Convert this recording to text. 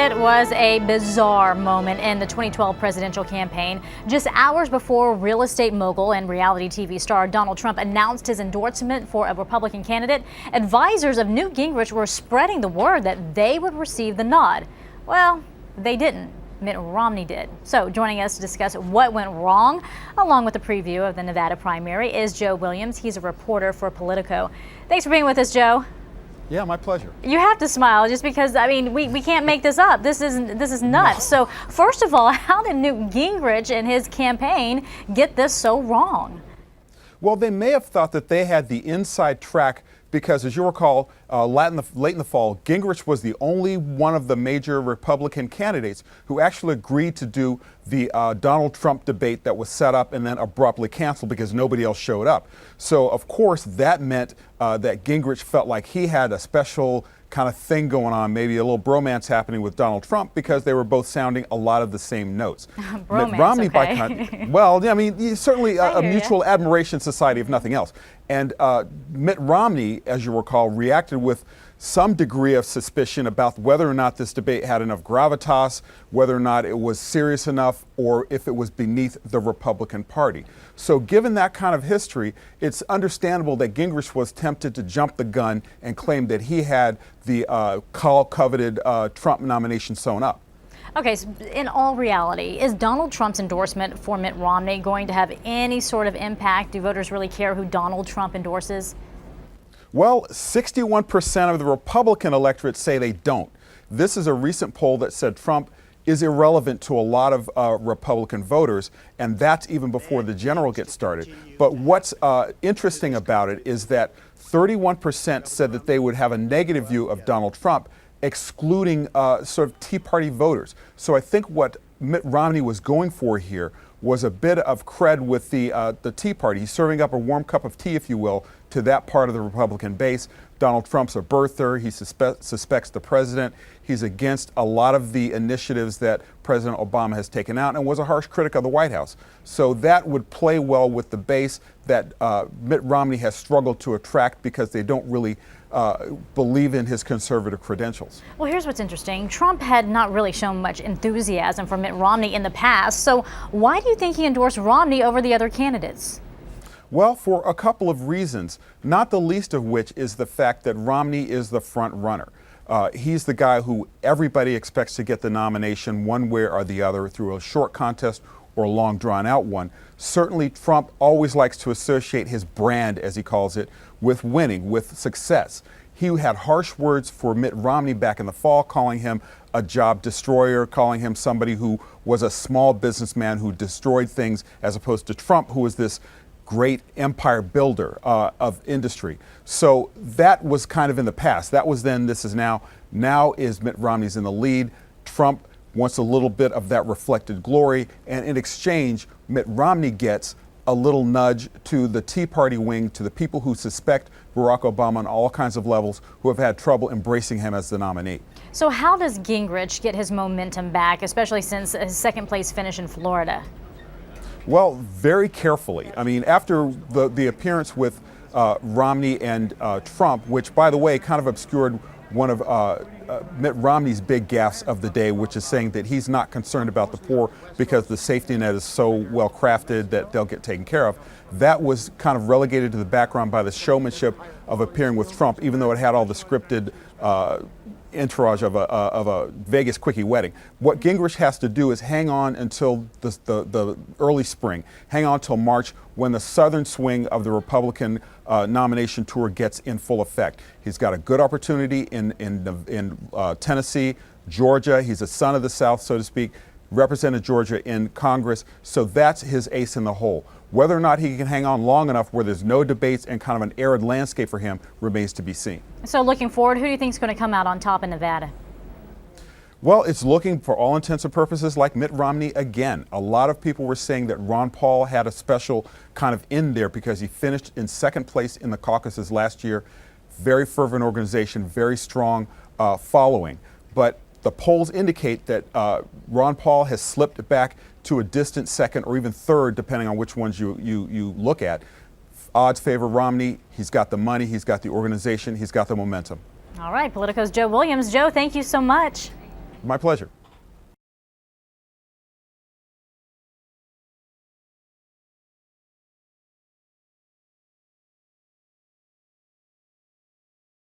It was a bizarre moment in the 2012 presidential campaign. Just hours before real estate mogul and reality TV star Donald Trump announced his endorsement for a Republican candidate, advisors of Newt Gingrich were spreading the word that they would receive the nod. Well, they didn't. Mitt Romney did. So joining us to discuss what went wrong, along with a preview of the Nevada primary, is Joe Williams. He's a reporter for Politico. Thanks for being with us, Joe. Yeah, my pleasure. You have to smile just because, I mean, we can't make this up. This is nuts. No. So first of all, how did Newt Gingrich and his campaign get this so wrong? Well, they may have thought that they had the inside track because, as you recall, late in the fall, Gingrich was the only one of the major Republican candidates who actually agreed to do the Donald Trump debate that was set up and then abruptly canceled because nobody else showed up. So, of course, that meant that Gingrich felt like he had a special kind of thing going on, maybe a little bromance happening with Donald Trump because they were both sounding a lot of the same notes. Bromance, Mitt Romney, okay. well, yeah, I mean, certainly a mutual admiration society, if nothing else. And Mitt Romney, as you recall, reacted with some degree of suspicion about whether or not this debate had enough gravitas, whether or not it was serious enough, or if it was beneath the Republican Party. So given that kind of history, it's understandable that Gingrich was tempted to jump the gun and claim that he had the coveted Trump nomination sewn up. Okay, so in all reality, is Donald Trump's endorsement for Mitt Romney going to have any sort of impact? Do voters really care who Donald Trump endorses? Well, 61% of the Republican electorate say they don't. This is a recent poll that said Trump is irrelevant to a lot of Republican voters, and that's even before the general gets started. But what's interesting about it is that 31% said that they would have a negative view of Donald Trump, excluding sort of Tea Party voters. So I think what Mitt Romney was going for here was a bit of cred with the Tea Party. He's serving up a warm cup of tea, if you will, to that part of the Republican base. Donald Trump's a birther. He suspects the president. He's against a lot of the initiatives that President Obama has taken out and was a harsh critic of the White House. So that would play well with the base that Mitt Romney has struggled to attract because they don't really believe in his conservative credentials. Well, here's what's interesting. Trump had not really shown much enthusiasm for Mitt Romney in the past. So why do you think he endorsed Romney over the other candidates? Well, for a couple of reasons, not the least of which is the fact that Romney is the front runner. He's the guy who everybody expects to get the nomination one way or the other through a short contest or a long drawn out one. Certainly Trump always likes to associate his brand, as he calls it, with winning, with success. He had harsh words for Mitt Romney back in the fall, calling him a job destroyer, calling him somebody who was a small businessman who destroyed things, as opposed to Trump, who was this great empire builder of industry. So that was kind of in the past. That was then, this is now. Now is Mitt Romney's in the lead. Trump wants a little bit of that reflected glory, and in exchange, Mitt Romney gets a little nudge to the Tea Party wing, to the people who suspect Barack Obama on all kinds of levels, who have had trouble embracing him as the nominee. So how does Gingrich get his momentum back, especially since his second place finish in Florida? Well, very carefully. I mean, after the appearance with Romney and Trump, which, by the way, kind of obscured one of Mitt Romney's big gaffes of the day, which is saying that he's not concerned about the poor because the safety net is so well crafted that they'll get taken care of. That was kind of relegated to the background by the showmanship of appearing with Trump, even though it had all the scripted entourage of a Vegas quickie wedding. What Gingrich has to do is hang on until the early spring, hang on until March, when the southern swing of the Republican nomination tour gets in full effect. He's got a good opportunity in Tennessee, Georgia. He's a son of the South, so to speak, represented Georgia in Congress, so that's his ace in the hole. Whether or not he can hang on long enough where there's no debates and kind of an arid landscape for him remains to be seen. So looking forward, who do you think is going to come out on top in Nevada? Well, it's looking, for all intents and purposes, like Mitt Romney again. A lot of people were saying that Ron Paul had a special kind of in there because he finished in second place in the caucuses last year. Very fervent organization, very strong following. But the polls indicate that Ron Paul has slipped back to a distant second or even third, depending on which ones you look at. Odds favor Romney. He's got the money, he's got the organization, he's got the momentum. All right, Politico's Joe Williams. Joe, thank you so much. My pleasure.